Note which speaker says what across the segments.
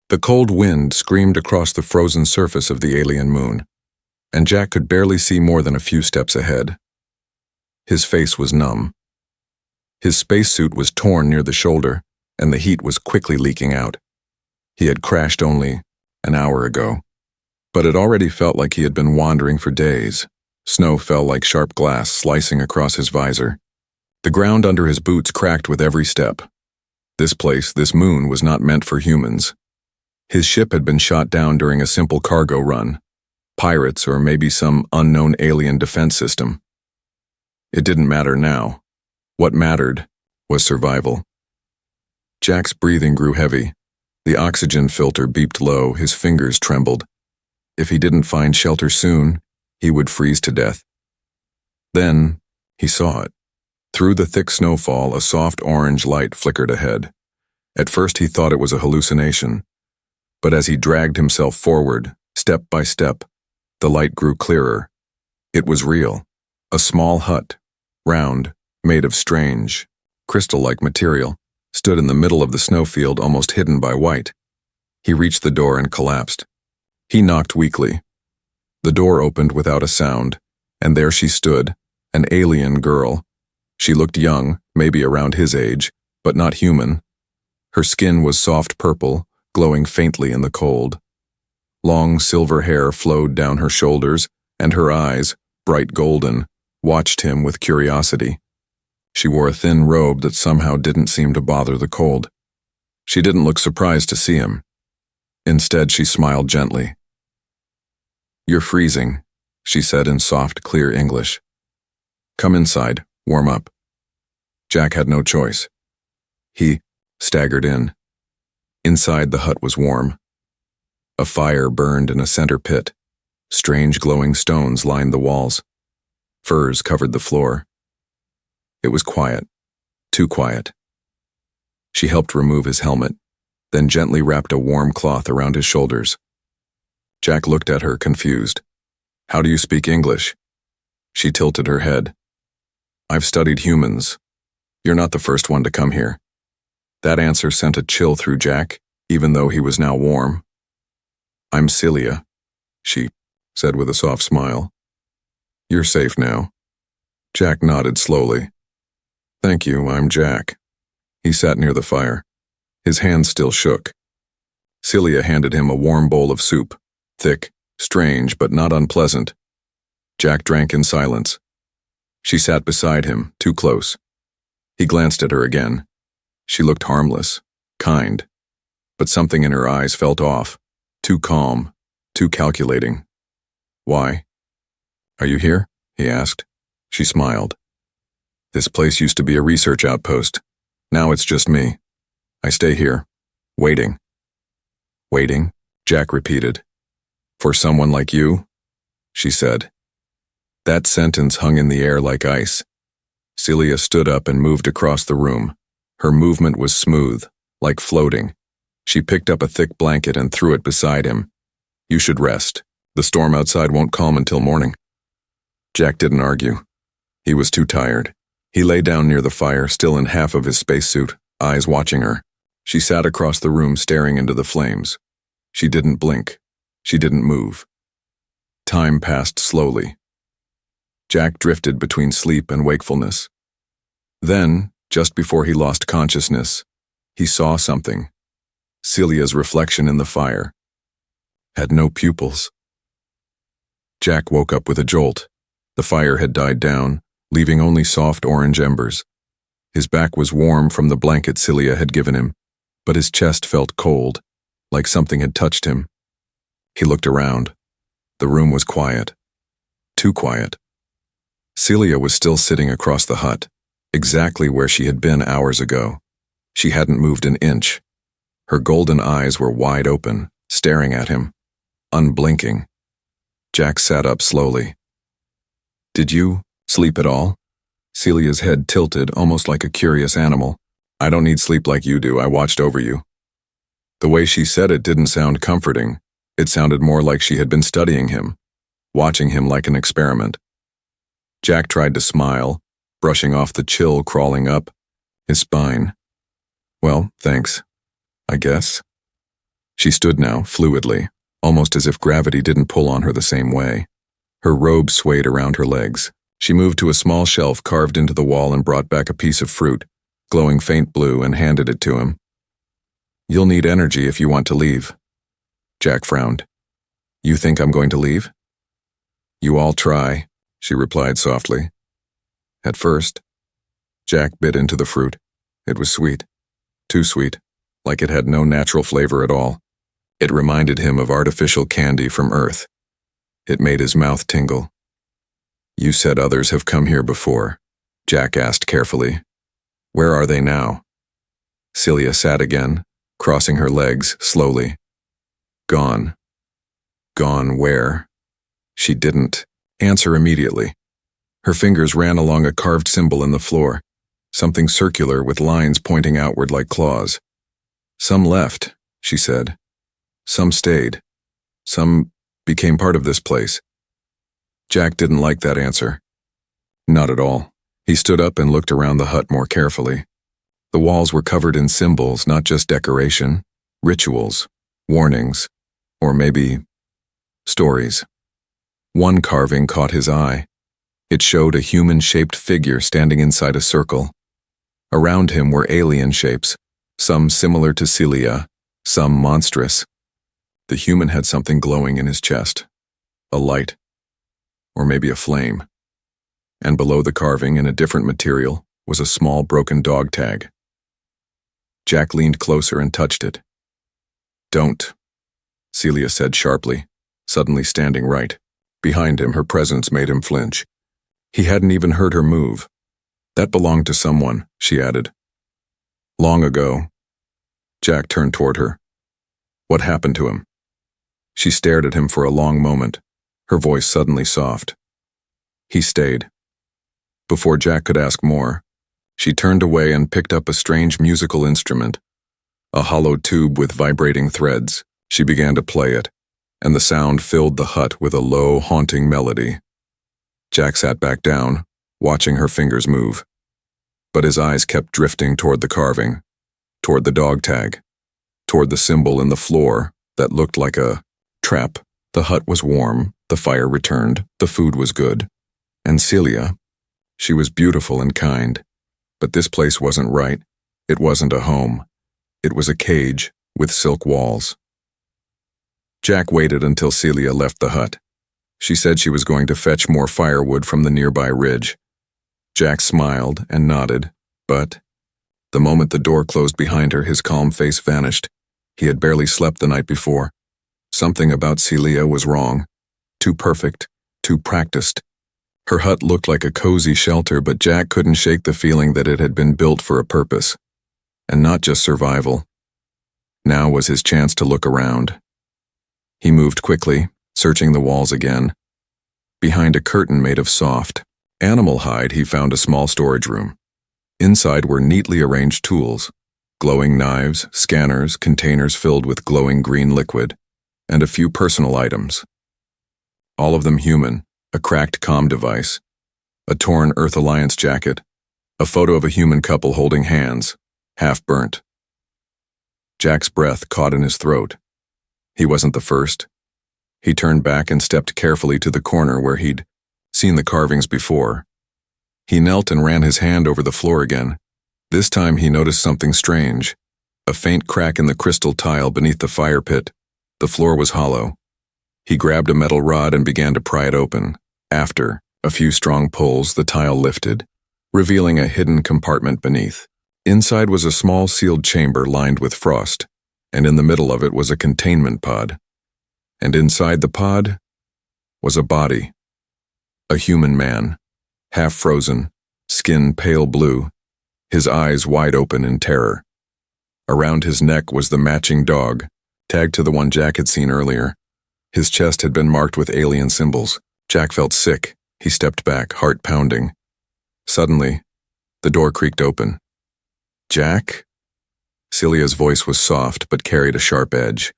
Speaker 1: The cold wind screamed across the frozen surface of the alien moon, and Jack could barely see more than a few steps ahead. His face was numb. His spacesuit was torn near the shoulder, and the heat was quickly leaking out. He had crashed only an hour ago, but it already felt like he had been wandering for days. Snow fell like sharp glass, slicing across his visor. The ground under his boots cracked with every step. This place, this moon, was not meant for humans. His ship had been shot down during a simple cargo run. Pirates, or maybe some unknown alien defense system. It didn't matter now. What mattered was survival. Jack's breathing grew heavy. The oxygen filter beeped low, his fingers trembled. If he didn't find shelter soon, he would freeze to death. Then, he saw it. Through the thick snowfall, a soft orange light flickered ahead. At first he thought it was a hallucination, but as he dragged himself forward, step by step, the light grew clearer. It was real. A small hut, round, made of strange, crystal-like material, stood in the middle of the snowfield, almost hidden by white. He reached the door and collapsed. He knocked weakly. The door opened without a sound, and there she stood, an alien girl. She looked young, maybe around his age, but not human. Her skin was soft purple, glowing faintly in the cold. Long silver hair flowed down her shoulders, and her eyes, bright golden, watched him with curiosity. She wore a thin robe that somehow didn't seem to bother the cold. She didn't look surprised to see him. Instead, she smiled gently. "You're freezing," she said in soft, clear English. "Come inside, warm up." Jack had no choice. He staggered in. Inside, the hut was warm. A fire burned in a center pit. Strange glowing stones lined the walls. Furs covered the floor. It was quiet, too quiet. She helped remove his helmet, then gently wrapped a warm cloth around his shoulders. Jack looked at her, confused. "How do you speak English?" She tilted her head. "I've studied humans. You're not the first one to come here." That answer sent a chill through Jack, even though he was now warm. "I'm Celia," she said with a soft smile. "You're safe now." Jack nodded slowly. "Thank you, I'm Jack." He sat near the fire. His hands still shook. Celia handed him a warm bowl of soup, thick, strange, but not unpleasant. Jack drank in silence. She sat beside him, too close. He glanced at her again. She looked harmless, kind, but something in her eyes felt off, too calm, too calculating. "Why? Are you here?" he asked. She smiled. "This place used to be a research outpost. Now it's just me. I stay here, waiting." "Waiting?" Jack repeated. "For someone like you?" she said. That sentence hung in the air like ice. Celia stood up and moved across the room. Her movement was smooth, like floating. She picked up a thick blanket and threw it beside him. "You should rest. The storm outside won't calm until morning." Jack didn't argue. He was too tired. He lay down near the fire, still in half of his spacesuit, eyes watching her. She sat across the room staring into the flames. She didn't blink. She didn't move. Time passed slowly. Jack drifted between sleep and wakefulness. Then, just before he lost consciousness, he saw something. Celia's reflection in the fire. Had no pupils. Jack woke up with a jolt. The fire had died down, leaving only soft orange embers. His back was warm from the blanket Celia had given him, but his chest felt cold, like something had touched him. He looked around. The room was quiet. Too quiet. Celia was still sitting across the hut, exactly where she had been hours ago. She hadn't moved an inch. Her golden eyes were wide open, staring at him, unblinking. Jack sat up slowly. "Did you sleep at all?" Celia's head tilted, almost like a curious animal. "I don't need sleep like you do. I watched over you." The way she said it didn't sound comforting. It sounded more like she had been studying him, watching him like an experiment. Jack tried to smile, brushing off the chill crawling up his spine. "Well, thanks, I guess." She stood now, fluidly, almost as if gravity didn't pull on her the same way. Her robe swayed around her legs. She moved to a small shelf carved into the wall and brought back a piece of fruit, glowing faint blue, and handed it to him. "You'll need energy if you want to leave." Jack frowned. "You think I'm going to leave?" "You all try," she replied softly. At first, Jack bit into the fruit. It was sweet. Too sweet, like it had no natural flavor at all. It reminded him of artificial candy from Earth. It made his mouth tingle. "You said others have come here before," Jack asked carefully. "Where are they now?" Celia sat again, crossing her legs slowly. "Gone." "Gone where?" She didn't answer immediately. Her fingers ran along a carved symbol in the floor, something circular with lines pointing outward like claws. "Some left," she said. "Some stayed. Some became part of this place." Jack didn't like that answer. Not at all. He stood up and looked around the hut more carefully. The walls were covered in symbols, not just decoration, rituals, warnings, or maybe stories. One carving caught his eye. It showed a human-shaped figure standing inside a circle. Around him were alien shapes, some similar to Celia, some monstrous. The human had something glowing in his chest. A light. Or maybe a flame. And below the carving, in a different material, was a small broken dog tag. Jack leaned closer and touched it. "Don't," Celia said sharply, suddenly standing right. Behind him, her presence made him flinch. He hadn't even heard her move. "That belonged to someone," she added. "Long ago." Jack turned toward her. "What happened to him?" She stared at him for a long moment, her voice suddenly soft. "He stayed." Before Jack could ask more, she turned away and picked up a strange musical instrument, a hollow tube with vibrating threads. She began to play it, and the sound filled the hut with a low, haunting melody. Jack sat back down, watching her fingers move. But his eyes kept drifting toward the carving, toward the dog tag, toward the symbol in the floor that looked like a trap. The hut was warm, the fire returned, the food was good. And Celia, she was beautiful and kind. But this place wasn't right. It wasn't a home. It was a cage with silk walls. Jack waited until Celia left the hut. She said she was going to fetch more firewood from the nearby ridge. Jack smiled and nodded, but the moment the door closed behind her, his calm face vanished. He had barely slept the night before. Something about Celia was wrong. Too perfect, too practiced. Her hut looked like a cozy shelter, but Jack couldn't shake the feeling that it had been built for a purpose. And not just survival. Now was his chance to look around. He moved quickly, searching the walls again. Behind a curtain made of soft animal hide, he found a small storage room. Inside were neatly arranged tools, glowing knives, scanners, containers filled with glowing green liquid, and a few personal items. All of them human, a cracked comm device, a torn Earth Alliance jacket, a photo of a human couple holding hands, half burnt. Jack's breath caught in his throat. He wasn't the first. He turned back and stepped carefully to the corner where he'd seen the carvings before. He knelt and ran his hand over the floor again. This time he noticed something strange. A faint crack in the crystal tile beneath the fire pit. The floor was hollow. He grabbed a metal rod and began to pry it open. After a few strong pulls, the tile lifted, revealing a hidden compartment beneath. Inside was a small sealed chamber lined with frost, and in the middle of it was a containment pod. And inside the pod was a body. A human man, half frozen, skin pale blue, his eyes wide open in terror. Around his neck was the matching dog, tagged to the one Jack had seen earlier. His chest had been marked with alien symbols. Jack felt sick. He stepped back, heart pounding. Suddenly, the door creaked open. "Jack?" Celia's voice was soft but carried a sharp edge.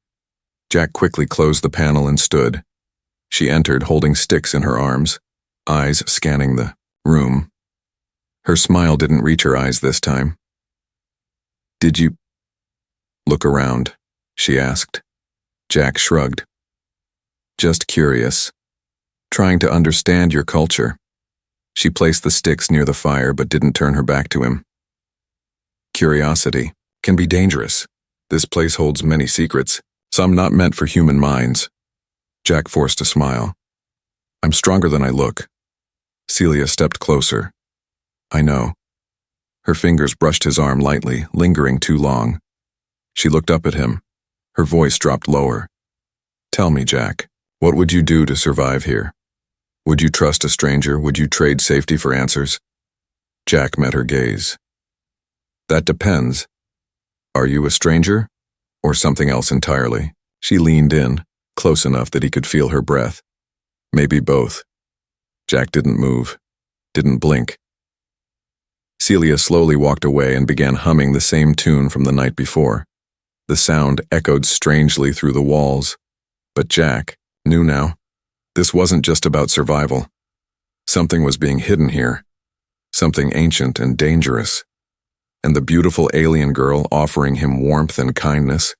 Speaker 1: Jack quickly closed the panel and stood. She entered, holding sticks in her arms, eyes scanning the room. Her smile didn't reach her eyes this time. "Did you look around?" she asked. Jack shrugged. Just curious. Trying to understand your culture. She placed the sticks near the fire but didn't turn her back to him. Curiosity can be dangerous. This place holds many secrets, some not meant for human minds. Jack forced a smile. I'm stronger than I look. Celia stepped closer. I know. Her fingers brushed his arm lightly, lingering too long. She looked up at him. Her voice dropped lower. Tell me, Jack, what would you do to survive here? Would you trust a stranger? Would you trade safety for answers? Jack met her gaze. That depends. Are you a stranger? Or something else entirely? She leaned in, close enough that he could feel her breath. Maybe both. Jack didn't move, didn't blink. Celia slowly walked away and began humming the same tune from the night before. The sound echoed strangely through the walls. But Jack knew now. This wasn't just about survival. Something was being hidden here. Something ancient and dangerous. And the beautiful alien girl offering him warmth and kindness.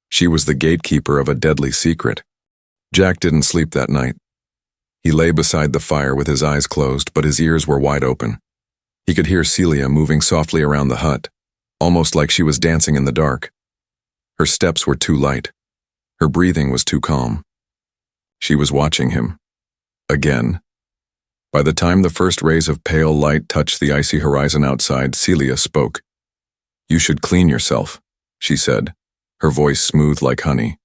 Speaker 1: She was the gatekeeper of a deadly secret. Jack didn't sleep that night. He lay beside the fire with his eyes closed, but his ears were wide open. He could hear Celia moving softly around the hut, almost like she was dancing in the dark. Her steps were too light. Her breathing was too calm. She was watching him. Again. By the time the first rays of pale light touched the icy horizon outside, Celia spoke. You should clean yourself, she said, her voice smooth like honey.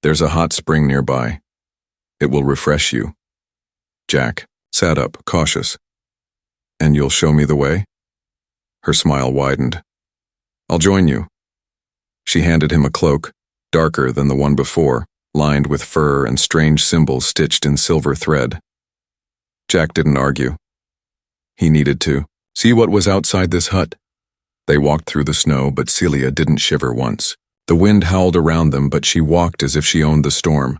Speaker 1: There's a hot spring nearby. It will refresh you. Jack sat up, cautious. And you'll show me the way? Her smile widened. I'll join you. She handed him a cloak, darker than the one before, lined with fur and strange symbols stitched in silver thread. Jack didn't argue. He needed to. See what was outside this hut? They walked through the snow, but Celia didn't shiver once. The wind howled around them, but she walked as if she owned the storm.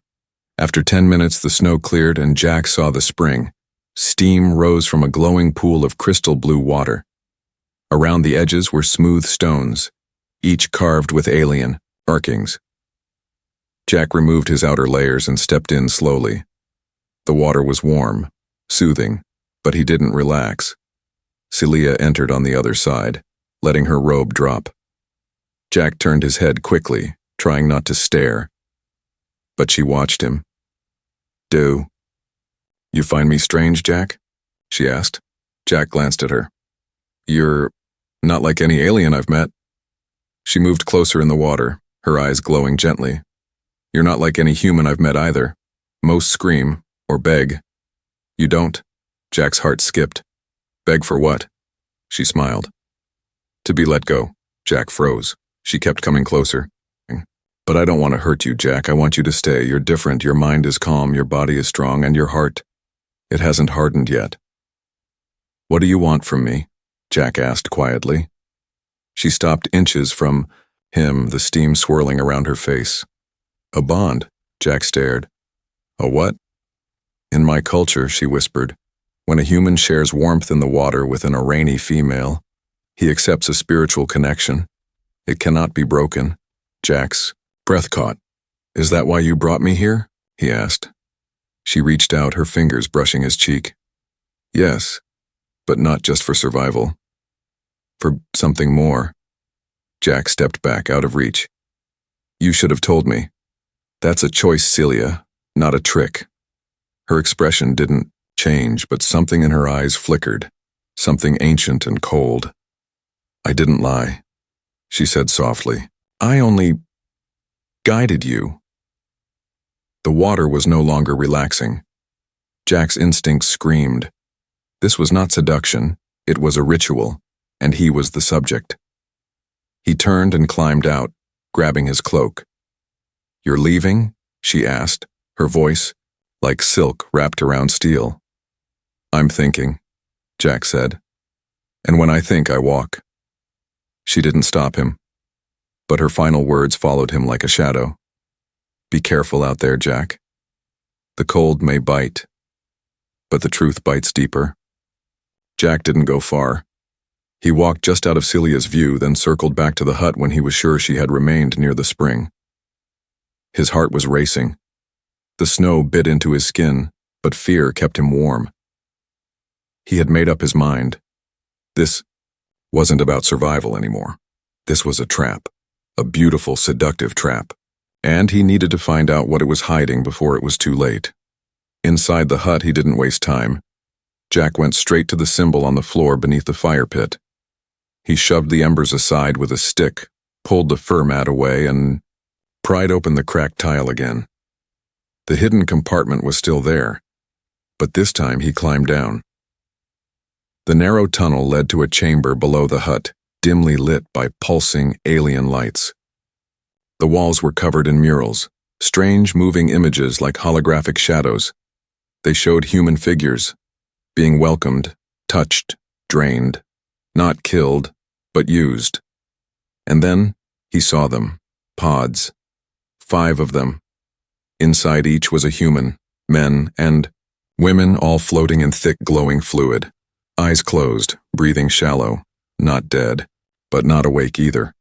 Speaker 1: After 10 minutes, the snow cleared and Jack saw the spring. Steam rose from a glowing pool of crystal blue water. Around the edges were smooth stones, each carved with alien markings. Jack removed his outer layers and stepped in slowly. The water was warm, soothing, but he didn't relax. Celia entered on the other side, letting her robe drop. Jack turned his head quickly, trying not to stare. But she watched him. Do you find me strange, Jack? She asked. Jack glanced at her. You're not like any alien I've met. She moved closer in the water, her eyes glowing gently. You're not like any human I've met either. Most scream, or beg. You don't? Jack's heart skipped. Beg for what? She smiled. To be let go. Jack froze. She kept coming closer. But I don't want to hurt you, Jack. I want you to stay. You're different. Your mind is calm. Your body is strong. And your heart, it hasn't hardened yet. What do you want from me? Jack asked quietly. She stopped inches from him, the steam swirling around her face. A bond, Jack stared. A what? In my culture, she whispered, when a human shares warmth in the water with an Irani female, he accepts a spiritual connection. It cannot be broken. Jack's breath caught. Is that why you brought me here? He asked. She reached out, her fingers brushing his cheek. Yes, but not just for survival. For something more. Jack stepped back, out of reach. You should have told me. That's a choice, Celia, not a trick. Her expression didn't change, but something in her eyes flickered, something ancient and cold. I didn't lie, she said softly. I only guided you. The water was no longer relaxing. Jack's instincts screamed. This was not seduction, it was a ritual, and he was the subject. He turned and climbed out, grabbing his cloak. You're leaving? She asked, her voice like silk wrapped around steel. I'm thinking, Jack said. And when I think, I walk. She didn't stop him, but her final words followed him like a shadow. Be careful out there, Jack. The cold may bite, but the truth bites deeper. Jack didn't go far. He walked just out of Celia's view, then circled back to the hut when he was sure she had remained near the spring. His heart was racing. The snow bit into his skin, but fear kept him warm. He had made up his mind. This wasn't about survival anymore. This was a trap, a beautiful, seductive trap, and he needed to find out what it was hiding before it was too late. Inside the hut, he didn't waste time. Jack went straight to the symbol on the floor beneath the fire pit. He shoved the embers aside with a stick, pulled the fur mat away, and pried open the cracked tile again. The hidden compartment was still there, but this time he climbed down. The narrow tunnel led to a chamber below the hut, dimly lit by pulsing alien lights. The walls were covered in murals, strange moving images like holographic shadows. They showed human figures, being welcomed, touched, drained, not killed, but used. And then he saw them, pods, 5 of them. Inside each was a human, men and women, all floating in thick glowing fluid, eyes closed, breathing shallow, not dead, but not awake either.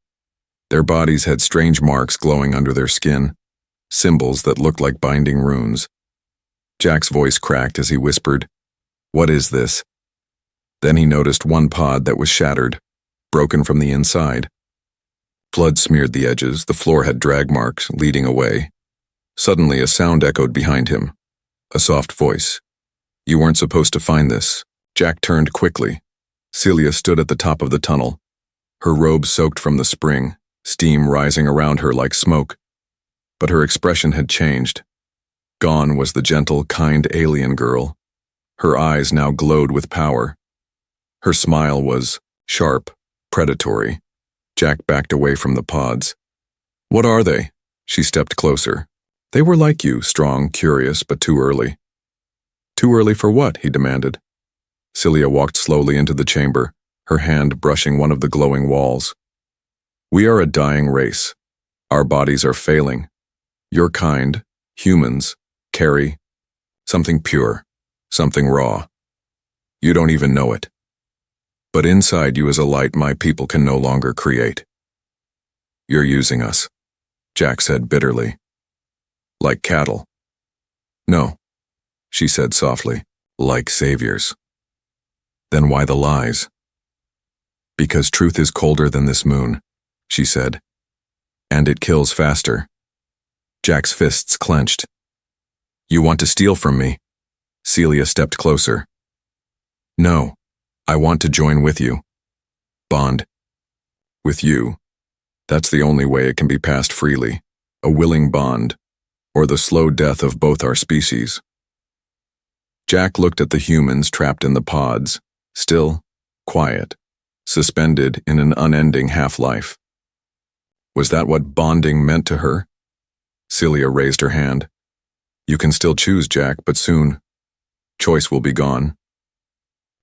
Speaker 1: Their bodies had strange marks glowing under their skin, symbols that looked like binding runes. Jack's voice cracked as he whispered, "What is this?" Then he noticed one pod that was shattered, broken from the inside. Blood smeared the edges, the floor had drag marks leading away. Suddenly a sound echoed behind him, a soft voice. "You weren't supposed to find this." Jack turned quickly. Celia stood at the top of the tunnel, her robe soaked from the spring, steam rising around her like smoke. But her expression had changed. Gone was the gentle, kind alien girl. Her eyes now glowed with power. Her smile was sharp, predatory. Jack backed away from the pods. "What are they?" She stepped closer. "They were like you, strong, curious, but too early." "Too early for what?" he demanded. Celia walked slowly into the chamber, her hand brushing one of the glowing walls. "We are a dying race. Our bodies are failing. Your kind, humans, carry something pure, something raw. You don't even know it. But inside you is a light my people can no longer create. You're using us," Jack said bitterly. "Like cattle." "No," she said softly, "like saviors." "Then why the lies?" "Because truth is colder than this moon," she said. "And it kills faster." Jack's fists clenched. "You want to steal from me?" Celia stepped closer. "No, I want to join with you. Bond. With you. That's the only way it can be passed freely. A willing bond, or the slow death of both our species." Jack looked at the humans trapped in the pods, still, quiet, suspended in an unending half-life. Was that what bonding meant to her? Celia raised her hand. "You can still choose, Jack, but soon. Choice will be gone.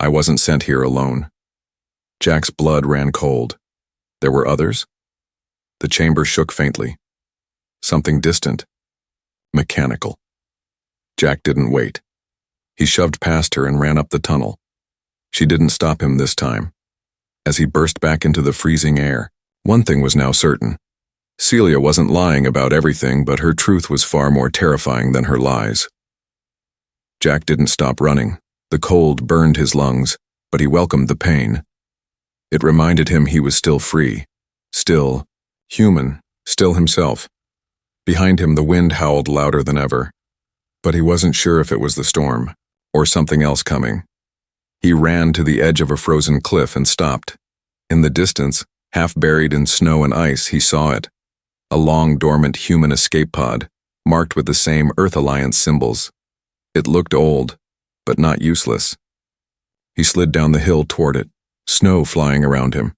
Speaker 1: I wasn't sent here alone." Jack's blood ran cold. There were others? The chamber shook faintly. Something distant. Mechanical. Jack didn't wait. He shoved past her and ran up the tunnel. She didn't stop him this time. As he burst back into the freezing air, one thing was now certain. Celia wasn't lying about everything, but her truth was far more terrifying than her lies. Jack didn't stop running. The cold burned his lungs, but he welcomed the pain. It reminded him he was still free, still human, still himself. Behind him the wind howled louder than ever, but he wasn't sure if it was the storm, or something else coming. He ran to the edge of a frozen cliff and stopped. In the distance, half buried in snow and ice, he saw it. A long dormant human escape pod, marked with the same Earth Alliance symbols. It looked old, but not useless. He slid down the hill toward it, snow flying around him.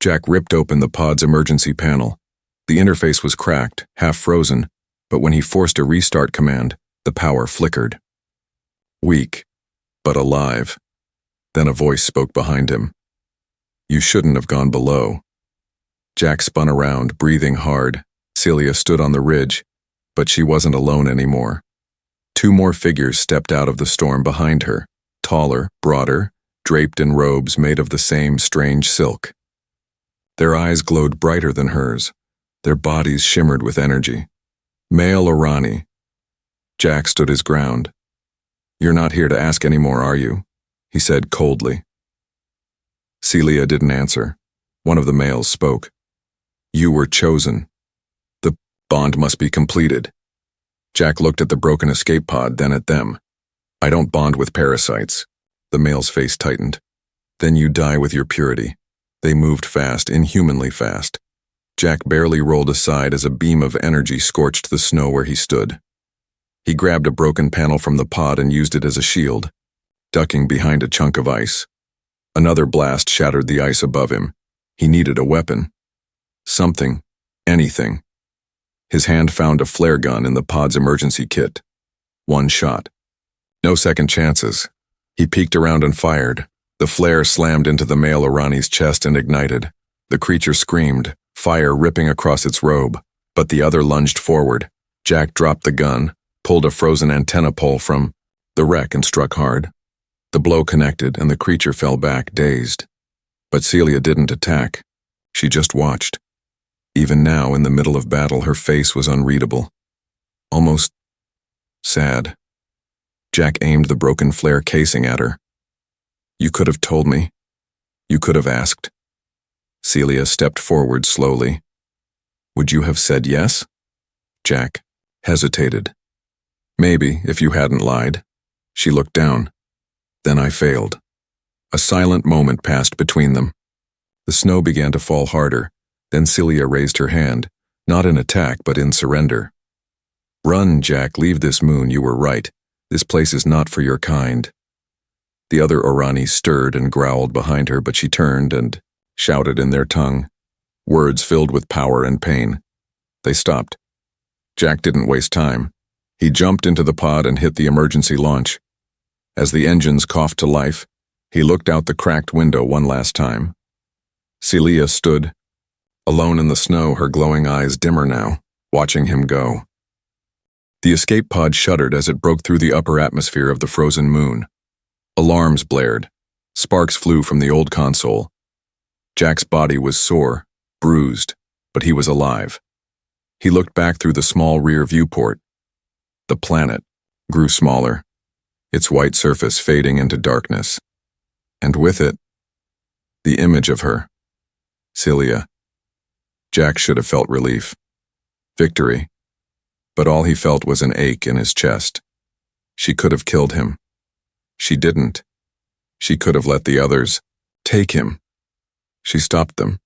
Speaker 1: Jack ripped open the pod's emergency panel. The interface was cracked, half frozen, but when he forced a restart command, the power flickered. Weak, but alive. Then a voice spoke behind him. "You shouldn't have gone below." Jack spun around, breathing hard. Celia stood on the ridge, but she wasn't alone anymore. 2 more figures stepped out of the storm behind her, taller, broader, draped in robes made of the same strange silk. Their eyes glowed brighter than hers. Their bodies shimmered with energy. Male Orani. Jack stood his ground. You're not here to ask any more, are you? He said coldly. Celia didn't answer. One of the males spoke. You were chosen. The bond must be completed. Jack looked at the broken escape pod, then at them. I don't bond with parasites. The male's face tightened. Then you die with your purity. They moved fast, inhumanly fast. Jack barely rolled aside as a beam of energy scorched the snow where he stood. He grabbed a broken panel from the pod and used it as a shield, ducking behind a chunk of ice. Another blast shattered the ice above him. He needed a weapon. Something. Anything. His hand found a flare gun in the pod's emergency kit. One shot. No second chances. He peeked around and fired. The flare slammed into the male Orani's chest and ignited. The creature screamed, fire ripping across its robe, but the other lunged forward. Jack dropped the gun, pulled a frozen antenna pole from the wreck and struck hard. The blow connected and the creature fell back, dazed. But Celia didn't attack. She just watched. Even now, in the middle of battle, her face was unreadable. Almost sad. Jack aimed the broken flare casing at her. You could have told me. You could have asked. Celia stepped forward slowly. Would you have said yes? Jack hesitated. Maybe, if you hadn't lied. She looked down. Then I failed. A silent moment passed between them. The snow began to fall harder. Then Celia raised her hand, not in attack but in surrender. Run, Jack, leave this moon, you were right. This place is not for your kind. The other Orani stirred and growled behind her, but she turned and shouted in their tongue, words filled with power and pain. They stopped. Jack didn't waste time. He jumped into the pod and hit the emergency launch. As the engines coughed to life, he looked out the cracked window one last time. Celia stood, alone in the snow, her glowing eyes dimmer now, watching him go. The escape pod shuddered as it broke through the upper atmosphere of the frozen moon. Alarms blared. Sparks flew from the old console. Jack's body was sore, bruised, but he was alive. He looked back through the small rear viewport. The planet grew smaller, its white surface fading into darkness. And with it, the image of her, Celia. Jack should have felt relief, victory, but all he felt was an ache in his chest. She could have killed him. She didn't. She could have let the others take him. She stopped them.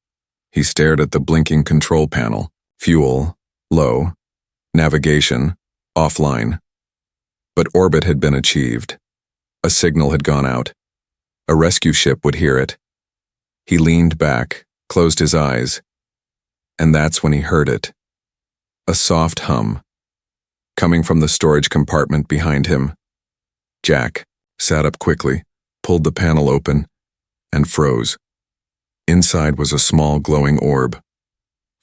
Speaker 1: He stared at the blinking control panel. Fuel, low. Navigation, offline. But orbit had been achieved. A signal had gone out. A rescue ship would hear it. He leaned back, closed his eyes, and that's when he heard it. A soft hum, coming from the storage compartment behind him. Jack sat up quickly, pulled the panel open, and froze. Inside was a small glowing orb,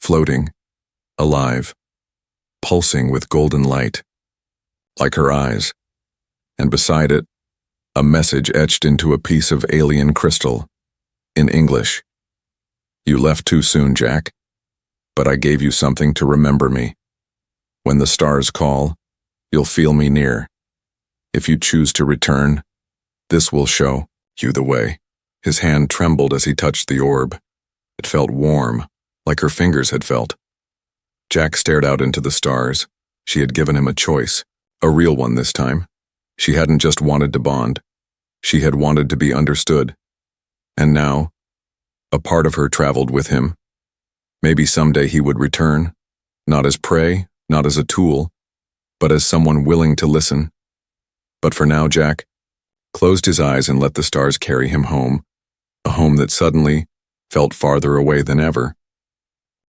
Speaker 1: floating, alive, pulsing with golden light, like her eyes, and beside it, a message etched into a piece of alien crystal, in English. You left too soon, Jack, but I gave you something to remember me. When the stars call, you'll feel me near. If you choose to return, this will show you the way. His hand trembled as he touched the orb. It felt warm, like her fingers had felt. Jack stared out into the stars. She had given him a choice, a real one this time. She hadn't just wanted to bond. She had wanted to be understood. And now, a part of her traveled with him. Maybe someday he would return, not as prey, not as a tool, but as someone willing to listen. But for now, Jack closed his eyes and let the stars carry him home, a home that suddenly felt farther away than ever.